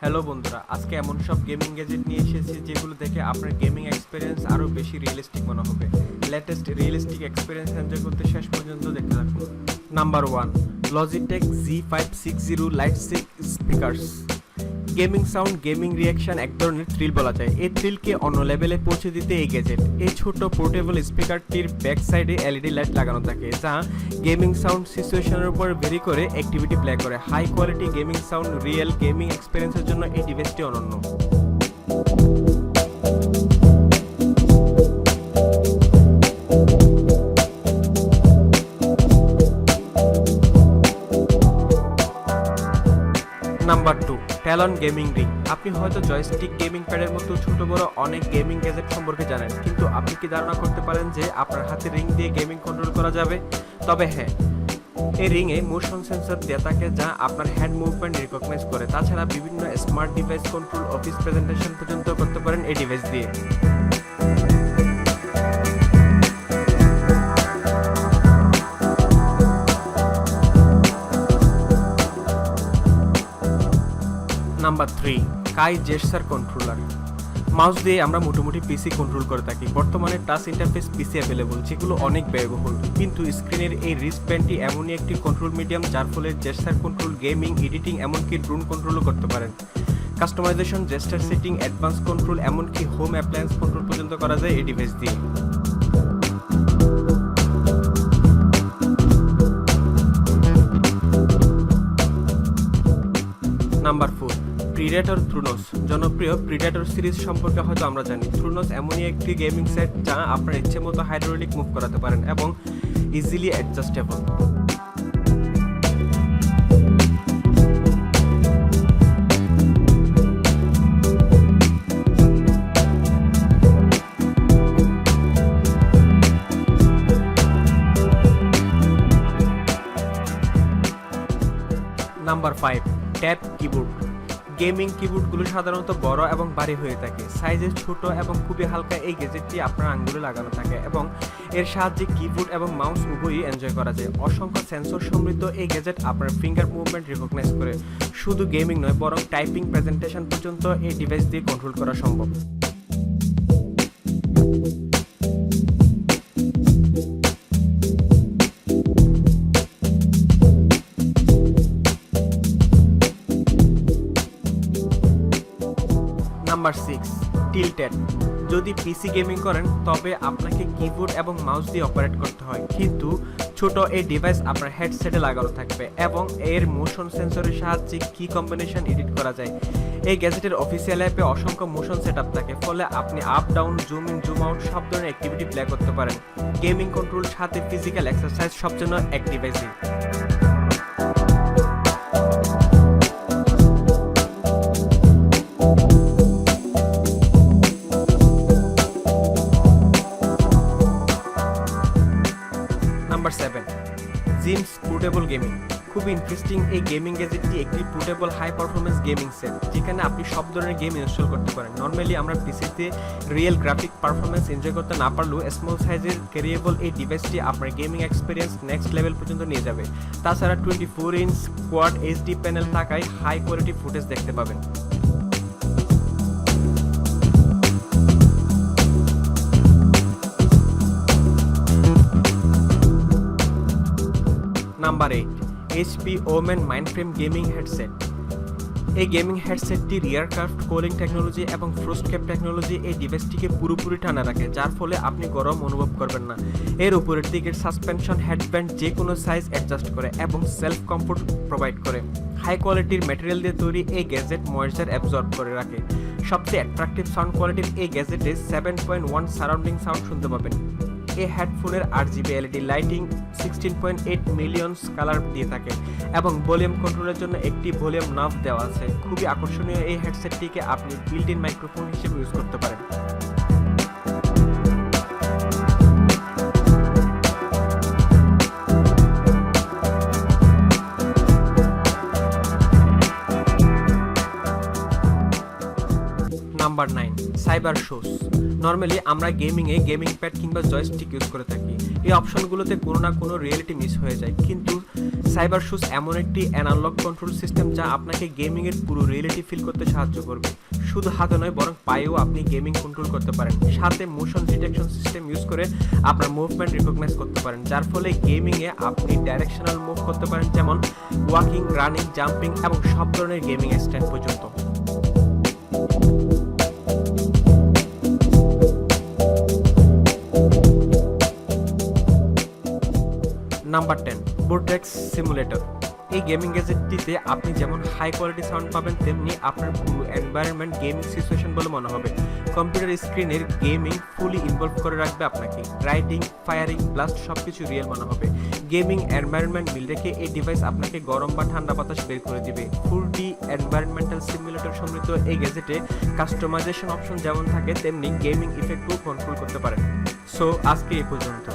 Hello বন্ধুরা, আজকে এমন সব গেমিং গ্যাজেট নিয়ে এসেছি যেগুলো দেখে আপনার গেমিং এক্সপিরিয়েন্স আরও বেশি রিয়েলিস্টিক মনে হবে। লেটেস্ট রিয়েলিস্টিক এক্সপিরিয়েন্স এনজয় করতে শেষ পর্যন্ত দেখতে থাকুন। Number 1, Logitech G560 light sync speakers. Gaming sound, gaming reaction এক ধরনের থ্রিল বলা যায়। এই থ্রিলকে অন্য লেভেলে পৌঁছে দিতে এই গ্যাজেট। এই ছোট পোর্টেবল স্পিকারটির ব্যাক সাইডে এলইডি লাইট লাগানো থাকে, যা গেমিং সাউন্ড সিচুয়েশনের উপর ভেরি করে অ্যাক্টিভিটি প্লে করে। High quality gaming sound, real gaming এক্সপিরিয়েন্সের জন্য এই ডিভাইসটি অনন্য। Number 2, Talon gaming ring. আপনি হয়তো জয়স্টিক গেমিং প্যাডের মতো ছোট বড় অনেক গেমিং গ্যাজেট সম্পর্কে জানেন, কিন্তু আপনি কি ধারণা করতে পারেন যে আপনার হাতে রিং দিয়ে গেমিং কন্ট্রোল করা যাবে? তবে হ্যাঁ, এই রিংয়ে মোশন সেন্সর দেওয়া থাকে, যা আপনার হ্যান্ড মুভমেন্ট রিকগনাইজ করে। তাছাড়া বিভিন্ন smart device control, office presentation পর্যন্ত করতে পারেন এই ডিভাইস দিয়ে। নাম্বার 3, কাই জেটসার কন্ট্রোলার। মাউস দিয়ে আমরা মোটামুটি পিসি কন্ট্রোল করে থাকি। বর্তমানে টাচ ইন্টারফেস পিসি অ্যাভেলেবল, যেগুলো অনেক ব্যয়বহুল, কিন্তু স্ক্রিনের এই রিস্টব্যান্ডটি এমনই একটি কন্ট্রোল মিডিয়াম যার ফলে জেটসার কন্ট্রোল, গেমিং, এডিটিং, এমনকি ড্রোন কন্ট্রোলও করতে পারেন। Customization, gesture setting, advance control, এমনকি হোম অ্যাপ্লায়েন্স কন্ট্রোল পর্যন্ত করা যায় এই ডিভাইস দিয়ে। Number 4, Predator Thronos. জনপ্রিয় প্রিডেটর সিরিজ সম্পর্কে হয়তো আমরা জানি। থ্রোনোস এমনই একটি গেমিং সেট যা আপনার ইচ্ছে মতো হাইড্রোলিক মুভ করাতে পারেন এবং easily adjustable. Number 5, tab keyboard. Gaming কিবোর্ডগুলো সাধারণত বড় এবং ভারী হয়ে থাকে। সাইজে ছোট এবং খুবই হালকা, এই গ্যাজেটটি আপনার আঙ্গুলে লাগানো থাকে এবং এর সাহায্যে কিবোর্ড এবং মাউস উভয়ই এনজয় করা যায়। অসংখ্য সেন্সর সমৃদ্ধ এই গ্যাজেট আপনার ফিঙ্গার মুভমেন্ট রিকগনাইজ করে। শুধু গেমিং নয়, বরং টাইপিং, প্রেজেন্টেশন পর্যন্ত এই ডিভাইস দিয়ে কন্ট্রোল করা সম্ভব। Number 6, tilted. যদি পিসি গেমিং করেন তবে আপনাকে কিবোর্ড এবং মাউস দিয়ে অপারেট করতে হয়, কিন্তু ছোট এই ডিভাইস আপনার হেডসেটে লাগানো থাকবে এবং এর মোশন সেন্সরের সাহায্যে কি কম্বিনেশন এডিট করা যায়। এই গ্যাজেটের অফিসিয়াল অ্যাপে অসংখ্য মোশন সেটআপ থাকে, ফলে আপনি up down, zoom in, zoom out সব ধরনের অ্যাক্টিভিটি প্লে করতে পারেন। গেমিং কন্ট্রোল সাথে ফিজিক্যাল এক্সারসাইজ সব জন্য এক ডিভাইসই। Number 7, gyms portable gaming. খুব ইন্টারেস্টিং এই গেমিং গ্যাজেটটি একটি portable high performance gaming set, যেখানে আপনি সব ধরনের গেম ইনস্টল করতে পারেন। নর্মালি আমরা পিসিতে রিয়েল গ্রাফিক পারফরমেন্স এনজয় করতে না পারলেও স্মল সাইজের ক্যারিয়েবল এই ডিভাইসটি আপনার গেমিং এক্সপিরিয়েন্স নেক্সট লেভেল পর্যন্ত নিয়ে যাবে। তাছাড়া 24 ইঞ্চ কোয়াড এইচডি প্যানেল থাকায় হাই কোয়ালিটি ফুটেজ দেখতে পাবেন। Number 8, HP Omen Mindframe gaming headset. এই গেমিং হেডসেটটি রিয়ার ক্রাফট কুলিং টেকনোলজি এবং ফ্রস্টক্যাপ টেকনোলজি এই ডিভাইসটিকে পুরোপুরি ঠান্ডা রাখে, যার ফলে আপনি গরম অনুভব করবেন না। এর উপরের দিকের সাসপেনশন হেডব্যান্ড যে কোনো সাইজ অ্যাডজাস্ট করে এবং সেলফ কমফোর্ট প্রোভাইড করে। হাই কোয়ালিটির ম্যাটেরিয়াল দিয়ে তৈরি এই গ্যাজেট ময়েশ্চার অ্যাবজর্ব করে রাখে। সবচেয়ে অ্যাট্রাকটিভ সাউন্ড কোয়ালিটির এই গ্যাজেটে 7.1 সারাউন্ডিং সাউন্ড শুনতে পাবেন। এই হেডফোনের RGB LED lighting 16.8 million colour দিয়ে থাকে এবং ভলিউম কন্ট্রোলের জন্য একটি ভলিউম নব দেওয়া আছে। খুবই আকর্ষণীয় এই হেডসেটটিকে আপনি বিল্ট ইন মাইক্রোফোন হিসেবে ইউজ করতে পারেন। Number 9, cyber shoes. নর্মালি আমরা গেমিং প্যাড কিংবা জয়স্টিক ইউজ করে থাকি। এই অপশনগুলোতে কোনো না কোনো রিয়েলিটি মিস হয়ে যায়, কিন্তু সাইবার শুজ এমন একটি অ্যানালগ কন্ট্রোল সিস্টেম যা আপনাকে গেমিংয়ের পুরো রিয়েলিটি ফিল করতে সাহায্য করবে। শুধু হাতে নয়, বরং পায়েও আপনি গেমিং কন্ট্রোল করতে পারেন। সাথে মোশন ডিটেকশন সিস্টেম ইউজ করে আপনার মুভমেন্ট রিকগনাইজ করতে পারেন, যার ফলে গেমিংয়ে আপনি ডাইরেকশনাল মুভ করতে পারেন, যেমন ওয়াকিং, রানিং, জাম্পিং এবং সব ধরনের গেমিং স্ট্যান্ড পর্যন্ত। Number 10, Boardex simulator. এই গেমিং গ্যাজেটটিতে আপনি যেমন হাই কোয়ালিটি সাউন্ড পাবেন, তেমনি আপনার পুরো এনভায়রনমেন্ট গেমিং সিচুয়েশন বলে মনে হবে। কম্পিউটার স্ক্রিনের গেমিং ফুলি ইনভলভ করে রাখবে আপনাকে। রাইডিং, ফায়ারিং, ব্লাস্ট সবকিছু রিয়েল মনে হবে। গেমিং এনভায়রনমেন্ট মিল রেখে এই ডিভাইস আপনাকে গরম বা ঠান্ডা বাতাস বের করে দিবে। ফুল ডি এনভায়রনমেন্টাল সিমুলেটর সমৃদ্ধ এই গ্যাজেটে কাস্টমাইজেশন অপশন যেমন থাকে, তেমনি গেমিং ইফেক্টও কন্ট্রোল করতে পারেন। সো আজকে এই পর্যন্ত।